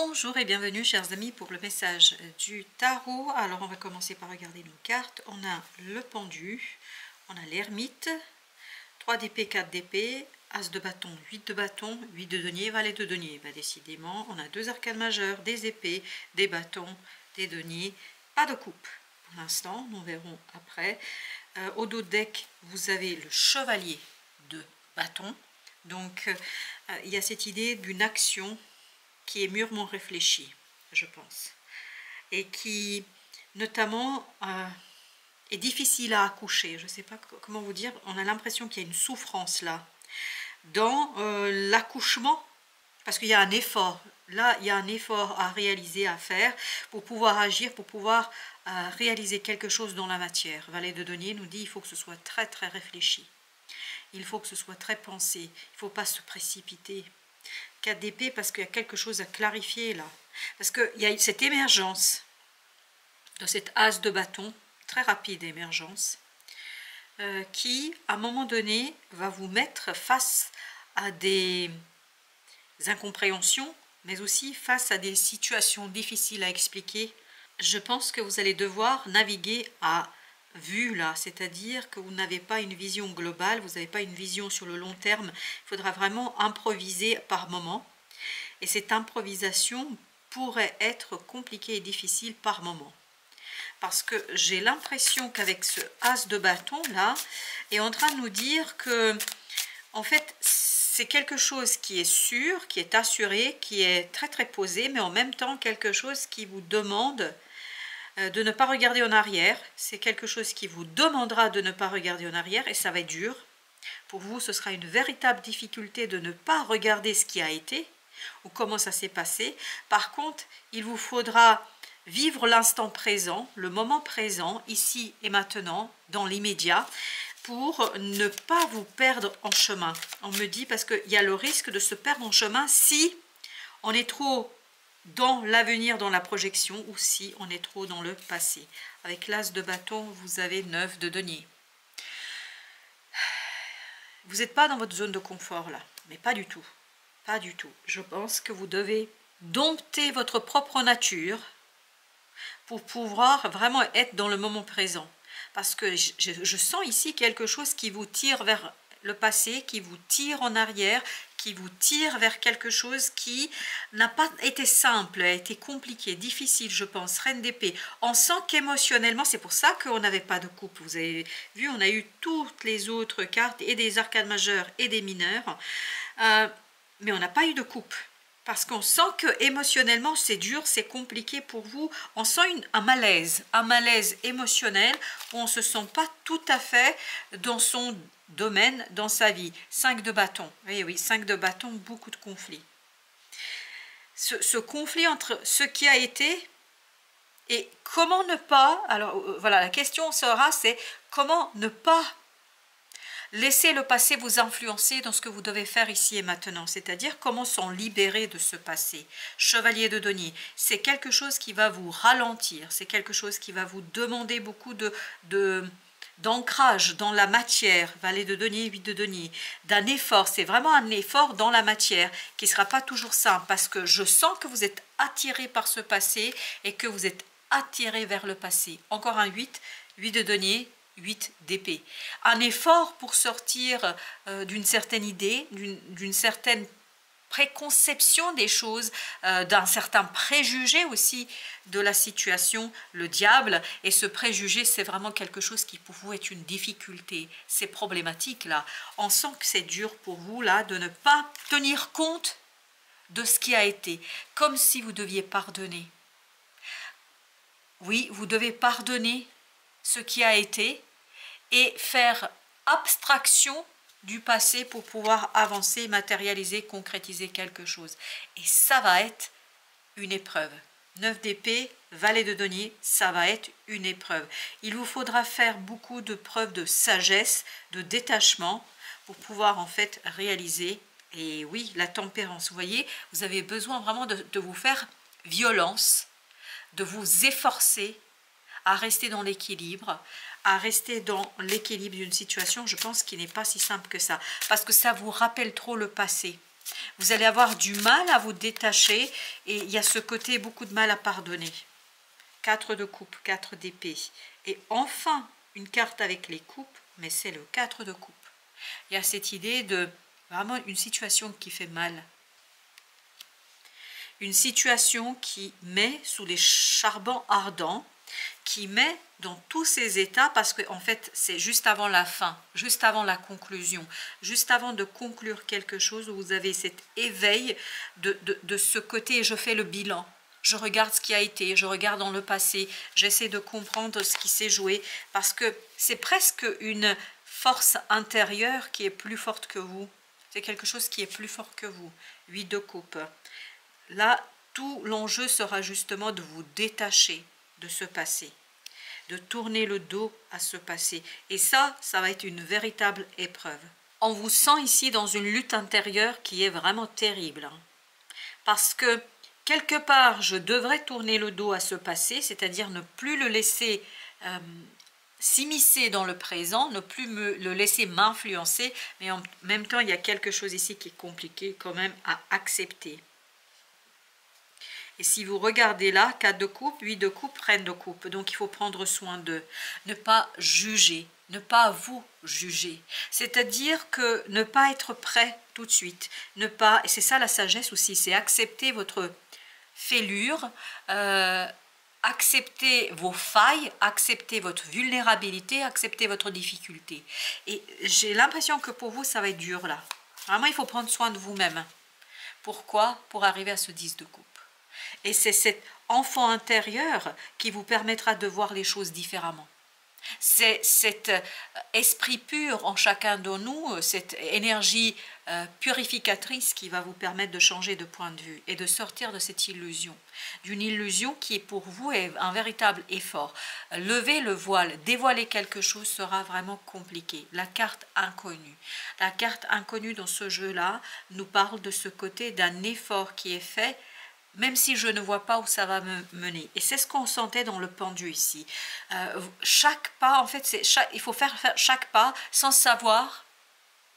Bonjour et bienvenue chers amis pour le message du tarot. Alors on va commencer par regarder nos cartes. On a le pendu, on a l'ermite, 3 d'épée, 4 d'épée, as de bâton, 8 de bâton, 8 de denier, valet de denier. Bah, décidément, on a 2 arcanes majeures, des épées, des bâtons, des deniers, pas de coupe. Pour l'instant, nous verrons après. Au dos de deck, vous avez le chevalier de bâton. Donc il y a cette idée d'une action qui est mûrement réfléchi, je pense, et qui notamment est difficile à accoucher. Je ne sais pas comment vous dire, on a l'impression qu'il y a une souffrance là, dans l'accouchement, parce qu'il y a un effort. Là, il y a un effort à réaliser, à faire, pour pouvoir agir, pour pouvoir réaliser quelque chose dans la matière. Valet de denier nous dit qu'il faut que ce soit très très réfléchi. Il faut que ce soit très pensé. Il ne faut pas se précipiter. 4 d'épée parce qu'il y a quelque chose à clarifier là. Parce qu'il y a cette émergence de cet as de bâton, très rapide émergence, qui à un moment donné va vous mettre face à des incompréhensions, mais aussi face à des situations difficiles à expliquer. Je pense que vous allez devoir naviguer à vue là, c'est-à-dire que vous n'avez pas une vision globale, vous n'avez pas une vision sur le long terme. Il faudra vraiment improviser par moment, et cette improvisation pourrait être compliquée et difficile par moment, parce que j'ai l'impression qu'avec ce as de bâton là est en train de nous dire que en fait c'est quelque chose qui est sûr, qui est assuré, qui est très très posé, mais en même temps quelque chose qui vous demande de ne pas regarder en arrière. C'est quelque chose qui vous demandera de ne pas regarder en arrière, et ça va être dur. Pour vous, ce sera une véritable difficulté de ne pas regarder ce qui a été ou comment ça s'est passé. Par contre, il vous faudra vivre l'instant présent, le moment présent, ici et maintenant, dans l'immédiat, pour ne pas vous perdre en chemin. On me dit, parce qu'il y a le risque de se perdre en chemin si on est trop dans l'avenir, dans la projection, ou si on est trop dans le passé. Avec l'as de bâton, vous avez 9 de denier. Vous n'êtes pas dans votre zone de confort là, mais pas du tout. Pas du tout. Je pense que vous devez dompter votre propre nature pour pouvoir vraiment être dans le moment présent. Parce que je sens ici quelque chose qui vous tire vers le passé, qui vous tire en arrière, qui vous tire vers quelque chose qui n'a pas été simple, a été compliqué, difficile, je pense. Reine d'épée. On sent qu'émotionnellement, c'est pour ça qu'on n'avait pas de coupe. Vous avez vu, on a eu toutes les autres cartes, et des arcanes majeures et des mineurs, mais on n'a pas eu de coupe. Parce qu'on sent que émotionnellement c'est dur, c'est compliqué pour vous. On sent un malaise émotionnel, où on ne se sent pas tout à fait dans son domaine, dans sa vie. 5 de bâton, oui, oui, 5 de bâton, beaucoup de conflits. Ce conflit entre ce qui a été et comment ne pas, alors voilà, la question sera, c'est comment ne pas laissez le passé vous influencer dans ce que vous devez faire ici et maintenant, c'est-à-dire comment s'en libérer de ce passé. Chevalier de denier, c'est quelque chose qui va vous ralentir, c'est quelque chose qui va vous demander beaucoup d'ancrage dans la matière. Valet de denier, 8 de denier, d'un effort, c'est vraiment un effort dans la matière qui ne sera pas toujours simple, parce que je sens que vous êtes attiré par ce passé et que vous êtes attiré vers le passé. Encore un 8 de denier, 8 d'épée. Un effort pour sortir d'une certaine idée, d'une certaine préconception des choses, d'un certain préjugé aussi de la situation, le diable. Et ce préjugé, c'est vraiment quelque chose qui pour vous est une difficulté. C'est problématique là. On sent que c'est dur pour vous là de ne pas tenir compte de ce qui a été, comme si vous deviez pardonner. Oui, vous devez pardonner ce qui a été et faire abstraction du passé pour pouvoir avancer, matérialiser, concrétiser quelque chose. Et ça va être une épreuve. 9 d'épée, valet de denier, ça va être une épreuve. Il vous faudra faire beaucoup de preuves de sagesse, de détachement pour pouvoir en fait réaliser. Et oui, la tempérance, vous voyez, vous avez besoin vraiment de vous faire violence, de vous efforcer à rester dans l'équilibre, d'une situation, je pense, qui n'est pas si simple que ça, parce que ça vous rappelle trop le passé. Vous allez avoir du mal à vous détacher et il y a ce côté beaucoup de mal à pardonner. 4 de coupe, 4 d'épée. Et enfin, une carte avec les coupes, mais c'est le 4 de coupe. Il y a cette idée de vraiment une situation qui fait mal. Une situation qui met sous les charbons ardents, qui met dans tous ces états, parce que en fait c'est juste avant la fin, juste avant la conclusion, juste avant de conclure quelque chose, où vous avez cet éveil de ce côté, je fais le bilan, je regarde ce qui a été, je regarde dans le passé, j'essaie de comprendre ce qui s'est joué, parce que c'est presque une force intérieure qui est plus forte que vous, c'est quelque chose qui est plus fort que vous. 8 de coupe. Là, tout l'enjeu sera justement de vous détacher de ce passé, de tourner le dos à ce passé. Et ça va être une véritable épreuve. On vous sent ici dans une lutte intérieure qui est vraiment terrible. Parce que, quelque part, je devrais tourner le dos à ce passé, c'est-à-dire ne plus le laisser s'immiscer dans le présent, ne plus le laisser m'influencer, mais en même temps, il y a quelque chose ici qui est compliqué quand même à accepter. Et si vous regardez là, 4 de coupe, 8 de coupe, reine de coupe. Donc il faut prendre soin d'eux. Ne pas juger, ne pas vous juger. C'est-à-dire que ne pas être prêt tout de suite. Ne pas, et c'est ça la sagesse aussi, c'est accepter votre fêlure, accepter vos failles, accepter votre vulnérabilité, accepter votre difficulté. Et j'ai l'impression que pour vous, ça va être dur là. Vraiment, il faut prendre soin de vous-même. Pourquoi? Pour arriver à ce 10 de coupe. Et c'est cet enfant intérieur qui vous permettra de voir les choses différemment. C'est cet esprit pur en chacun de nous, cette énergie purificatrice qui va vous permettre de changer de point de vue et de sortir de cette illusion. D'une illusion qui est pour vous un véritable effort. Lever le voile, dévoiler quelque chose sera vraiment compliqué. La carte inconnue. La carte inconnue dans ce jeu-là nous parle de ce côté d'un effort qui est fait, même si je ne vois pas où ça va me mener. Et c'est ce qu'on sentait dans le pendu ici. Chaque pas, en fait, il faut faire chaque pas sans savoir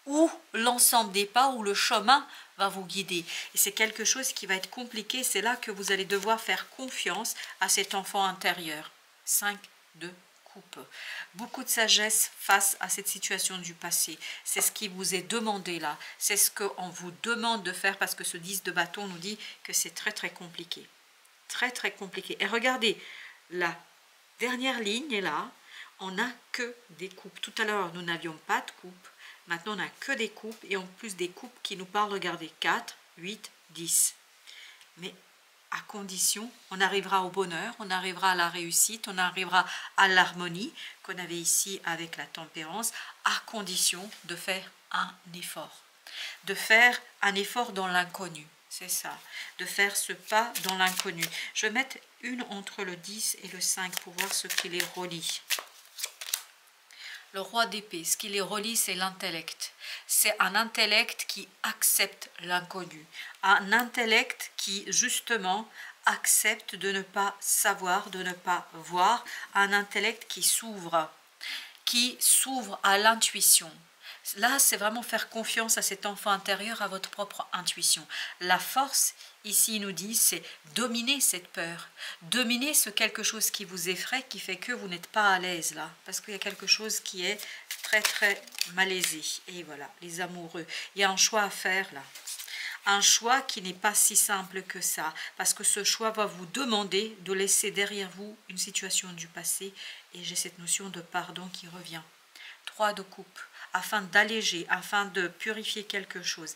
où l'ensemble des pas, où le chemin va vous guider. Et c'est quelque chose qui va être compliqué. C'est là que vous allez devoir faire confiance à cet enfant intérieur. 5 de coupe. Beaucoup de sagesse face à cette situation du passé. C'est ce qui vous est demandé là. C'est ce qu'on vous demande de faire, parce que ce 10 de bâton nous dit que c'est très très compliqué. Très très compliqué. Et regardez, la dernière ligne est là. On n'a que des coupes. Tout à l'heure, nous n'avions pas de coupe. Maintenant, on n'a que des coupes. Et en plus des coupes qui nous parlent, regardez, 4, 8, 10. Mais à condition, on arrivera au bonheur, on arrivera à la réussite, on arrivera à l'harmonie qu'on avait ici avec la tempérance, à condition de faire un effort. De faire un effort dans l'inconnu, c'est ça. De faire ce pas dans l'inconnu. Je vais mettre une entre le 10 et le 5 pour voir ce qui les relie. Le roi d'épée, ce qui les relie, c'est l'intellect. C'est un intellect qui accepte l'inconnu. Un intellect qui, justement, accepte de ne pas savoir, de ne pas voir. Un intellect qui s'ouvre à l'intuition. Là, c'est vraiment faire confiance à cet enfant intérieur, à votre propre intuition. La force, ici, il nous dit, c'est dominer cette peur. Dominer ce quelque chose qui vous effraie, qui fait que vous n'êtes pas à l'aise là. Parce qu'il y a quelque chose qui est très, très malaisé. Et voilà, les amoureux. Il y a un choix à faire là. Un choix qui n'est pas si simple que ça. Parce que ce choix va vous demander de laisser derrière vous une situation du passé. Et j'ai cette notion de pardon qui revient. 3 de coupe. Afin d'alléger, afin de purifier quelque chose.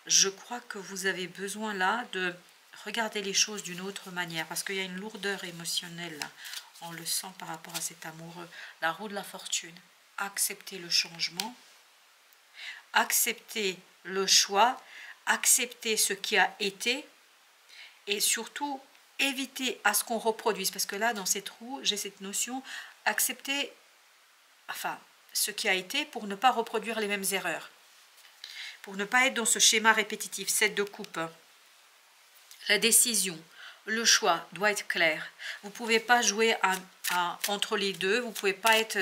Je crois que vous avez besoin là de regarder les choses d'une autre manière, parce qu'il y a une lourdeur émotionnelle là. On le sent par rapport à cet amoureux. La roue de la fortune. Accepter le changement, accepter le choix, accepter ce qui a été, et surtout éviter à ce qu'on reproduise, parce que là dans cette roue, j'ai cette notion, accepter, enfin, ce qui a été pour ne pas reproduire les mêmes erreurs, pour ne pas être dans ce schéma répétitif. 7 de coupe. La décision, le choix doit être clair. Vous ne pouvez pas jouer entre les deux, vous ne pouvez pas être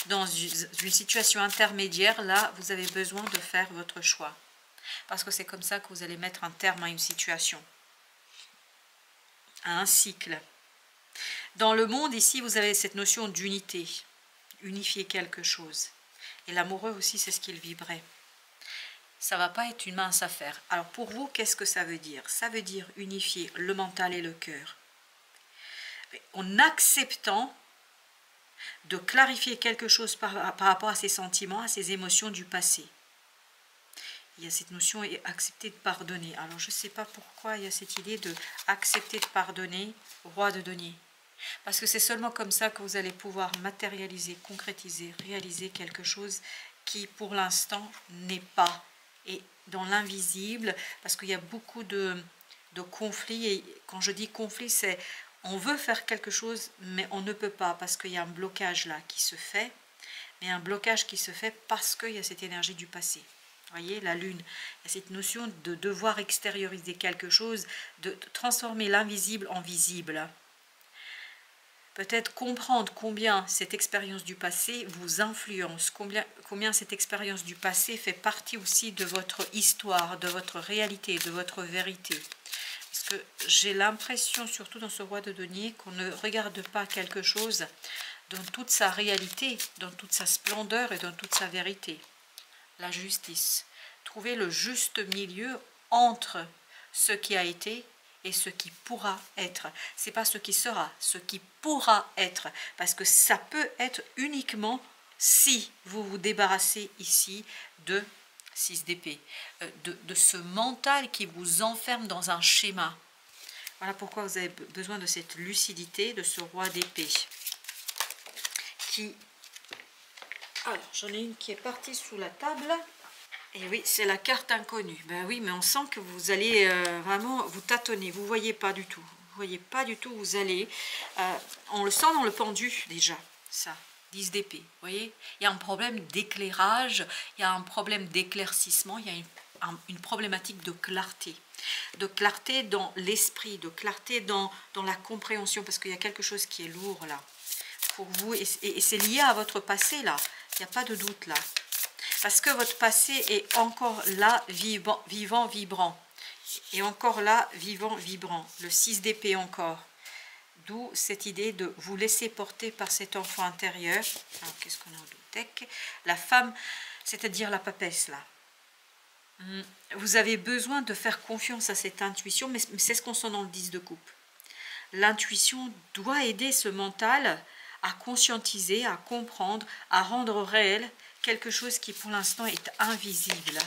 dans une situation intermédiaire. Là, vous avez besoin de faire votre choix. parce que c'est comme ça que vous allez mettre un terme à une situation, à un cycle. Dans le monde, ici, vous avez cette notion d'unité, unifier quelque chose. Et l'amoureux aussi, c'est ce qu'il vibrait. Ça ne va pas être une mince affaire. Alors pour vous, qu'est-ce que ça veut dire? Ça veut dire unifier le mental et le cœur. En acceptant de clarifier quelque chose par rapport à ses sentiments, à ses émotions du passé. Il y a cette notion et accepter de pardonner. Alors je ne sais pas pourquoi il y a cette idée de accepter de pardonner, roi de denier. Parce que c'est seulement comme ça que vous allez pouvoir matérialiser, concrétiser, réaliser quelque chose qui pour l'instant n'est pas. Et dans l'invisible, parce qu'il y a beaucoup de conflits, et quand je dis conflit, c'est on veut faire quelque chose, mais on ne peut pas, parce qu'il y a un blocage là qui se fait, mais un blocage qui se fait parce qu'il y a cette énergie du passé. Vous voyez, la lune, il y a cette notion de devoir extérioriser quelque chose, de transformer l'invisible en visible. Peut-être comprendre combien cette expérience du passé vous influence, combien cette expérience du passé fait partie aussi de votre histoire, de votre réalité, de votre vérité. Parce que j'ai l'impression, surtout dans ce roi de denier, qu'on ne regarde pas quelque chose dans toute sa réalité, dans toute sa splendeur et dans toute sa vérité. La justice. Trouver le juste milieu entre ce qui a été et ce qui pourra être. Ce n'est pas ce qui sera, ce qui pourra être. Parce que ça peut être uniquement si vous vous débarrassez ici de 6 d'épée, de ce mental qui vous enferme dans un schéma. Voilà pourquoi vous avez besoin de cette lucidité, de ce roi d'épée. Alors, j'en ai une qui est partie sous la table. Et oui, c'est la carte inconnue. Ben oui, mais on sent que vous allez vraiment vous tâtonner. Vous ne voyez pas du tout. Vous voyez pas du tout où vous allez. On le sent dans le pendu déjà, ça. 10 d'épée, vous voyez, il y a un problème d'éclairage, il y a un problème d'éclaircissement, il y a une problématique de clarté dans l'esprit, de clarté dans la compréhension, parce qu'il y a quelque chose qui est lourd là, pour vous, et c'est lié à votre passé là, il n'y a pas de doute là, parce que votre passé est encore là, vivant, vibrant, et encore là, vivant, vibrant, le 6 d'épée encore. D'où cette idée de vous laisser porter par cet enfant intérieur. Alors, qu'est-ce qu'on a au deck? La femme, c'est-à-dire la papesse, là. Vous avez besoin de faire confiance à cette intuition, mais c'est ce qu'on sent dans le 10 de coupe. L'intuition doit aider ce mental à conscientiser, à comprendre, à rendre réel quelque chose qui, pour l'instant, est invisible.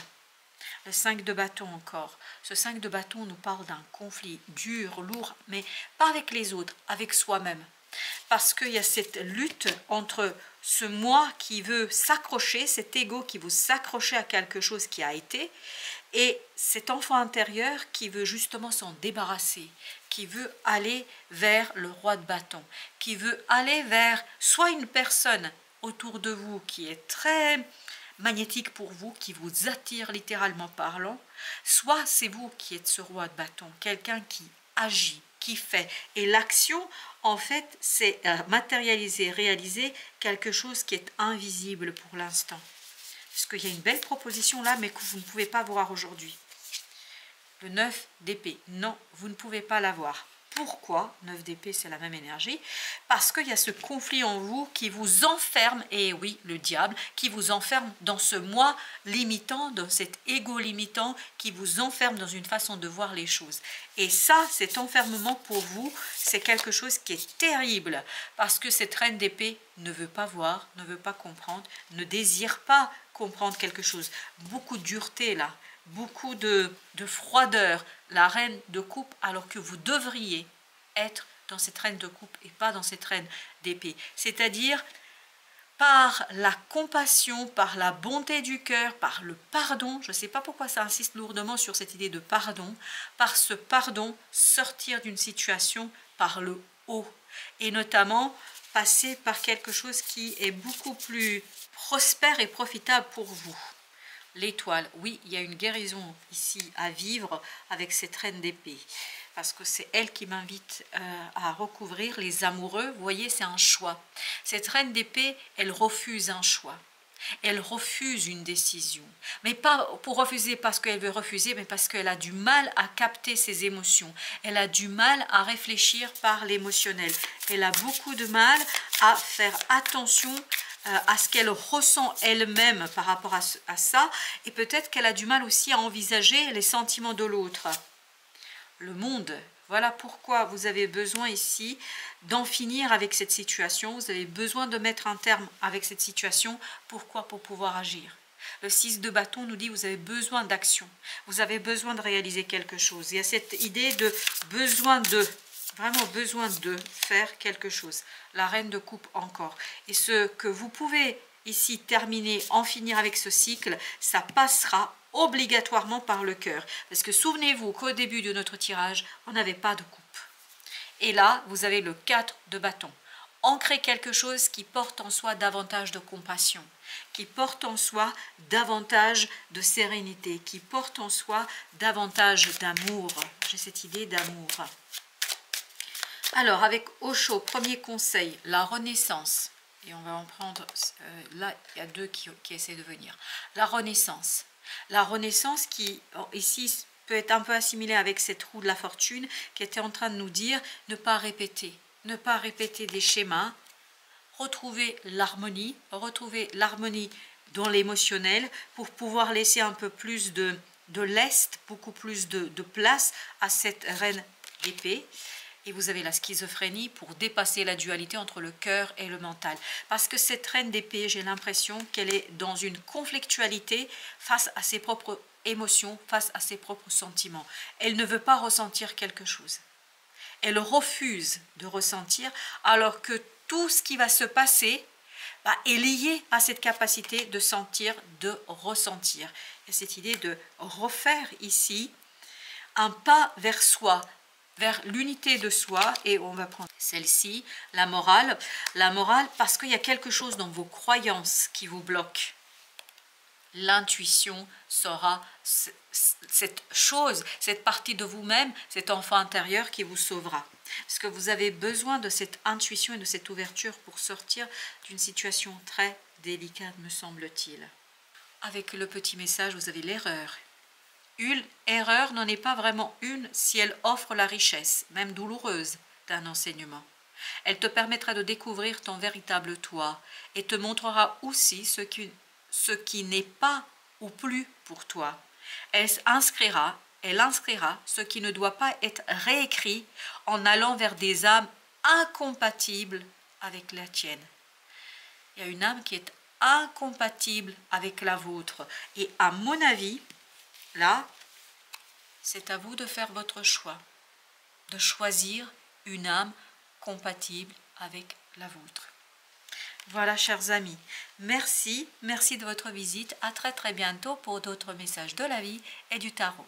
Le 5 de bâton encore. Ce 5 de bâton nous parle d'un conflit dur, lourd, mais pas avec les autres, avec soi-même. Parce qu'il y a cette lutte entre ce moi qui veut s'accrocher, cet ego qui veut s'accrocher à quelque chose qui a été, et cet enfant intérieur qui veut justement s'en débarrasser, qui veut aller vers le roi de bâton, qui veut aller vers soit une personne autour de vous qui est très magnétique pour vous, qui vous attire littéralement parlant, soit c'est vous qui êtes ce roi de bâton, quelqu'un qui agit, qui fait. Et l'action, en fait, c'est matérialiser, réaliser quelque chose qui est invisible pour l'instant. Parce qu'il y a une belle proposition là, mais que vous ne pouvez pas voir aujourd'hui. Le 9 d'épée, non, vous ne pouvez pas l'avoir. Pourquoi? 9 d'épée, c'est la même énergie. Parce qu'il y a ce conflit en vous qui vous enferme, et oui, le diable, qui vous enferme dans ce moi limitant, dans cet ego limitant, qui vous enferme dans une façon de voir les choses. Et ça, cet enfermement pour vous, c'est quelque chose qui est terrible. Parce que cette reine d'épée ne veut pas voir, ne veut pas comprendre, ne désire pas comprendre quelque chose. Beaucoup de dureté là. Beaucoup de froideur, la reine de coupe, alors que vous devriez être dans cette reine de coupe et pas dans cette reine d'épée. C'est-à-dire par la compassion, par la bonté du cœur, par le pardon, je ne sais pas pourquoi ça insiste lourdement sur cette idée de pardon, par ce pardon, sortir d'une situation par le haut, et notamment passer par quelque chose qui est beaucoup plus prospère et profitable pour vous. L'étoile, oui, il y a une guérison ici à vivre avec cette reine d'épée, parce que c'est elle qui m'invite à recouvrir les amoureux. Vous voyez, c'est un choix. Cette reine d'épée, elle refuse un choix. Elle refuse une décision, mais pas pour refuser parce qu'elle veut refuser, mais parce qu'elle a du mal à capter ses émotions. Elle a du mal à réfléchir par l'émotionnel. Elle a beaucoup de mal à faire attention à ce qu'elle ressent elle-même par rapport à ça. Et peut-être qu'elle a du mal aussi à envisager les sentiments de l'autre. Le monde. Voilà pourquoi vous avez besoin ici d'en finir avec cette situation. Vous avez besoin de mettre un terme avec cette situation. Pourquoi? Pour pouvoir agir. Le 6 de bâton nous dit vous avez besoin d'action. Vous avez besoin de réaliser quelque chose. Il y a cette idée de besoin de, vraiment besoin de faire quelque chose. La reine de coupe encore. Et ce que vous pouvez ici terminer, en finir avec ce cycle, ça passera obligatoirement par le cœur. Parce que souvenez-vous qu'au début de notre tirage, on n'avait pas de coupe. Et là, vous avez le 4 de bâton. Ancrez quelque chose qui porte en soi davantage de compassion, qui porte en soi davantage de sérénité, qui porte en soi davantage d'amour. J'ai cette idée d'amour. Alors, avec Osho, premier conseil, la renaissance. Et on va en prendre, là, il y a deux qui essaient de venir. La renaissance. La renaissance qui, ici, peut être un peu assimilée avec cette roue de la fortune, qui était en train de nous dire ne pas répéter des schémas, retrouver l'harmonie dans l'émotionnel pour pouvoir laisser un peu plus de lest, beaucoup plus de place à cette reine d'épée. Et vous avez la schizophrénie pour dépasser la dualité entre le cœur et le mental. Parce que cette reine d'épée, j'ai l'impression qu'elle est dans une conflictualité face à ses propres émotions, face à ses propres sentiments. Elle ne veut pas ressentir quelque chose. Elle refuse de ressentir alors que tout ce qui va se passer est lié à cette capacité de sentir, de ressentir. Il y a cette idée de refaire ici un pas vers soi, vers l'unité de soi, et on va prendre celle-ci, la morale parce qu'il y a quelque chose dans vos croyances qui vous bloque. L'intuition sera cette chose, cette partie de vous-même, cet enfant intérieur qui vous sauvera. Parce que vous avez besoin de cette intuition et de cette ouverture pour sortir d'une situation très délicate, me semble-t-il. Avec le petit message, vous avez l'erreur. Une erreur n'en est pas vraiment une si elle offre la richesse, même douloureuse, d'un enseignement. Elle te permettra de découvrir ton véritable toi et te montrera aussi ce qui n'est pas ou plus pour toi. Elle inscrira ce qui ne doit pas être réécrit en allant vers des âmes incompatibles avec la tienne. Il y a une âme qui est incompatible avec la vôtre. Et à mon avis, là, c'est à vous de faire votre choix, de choisir une âme compatible avec la vôtre. Voilà, chers amis, merci de votre visite. À très bientôt pour d'autres messages de la vie et du tarot.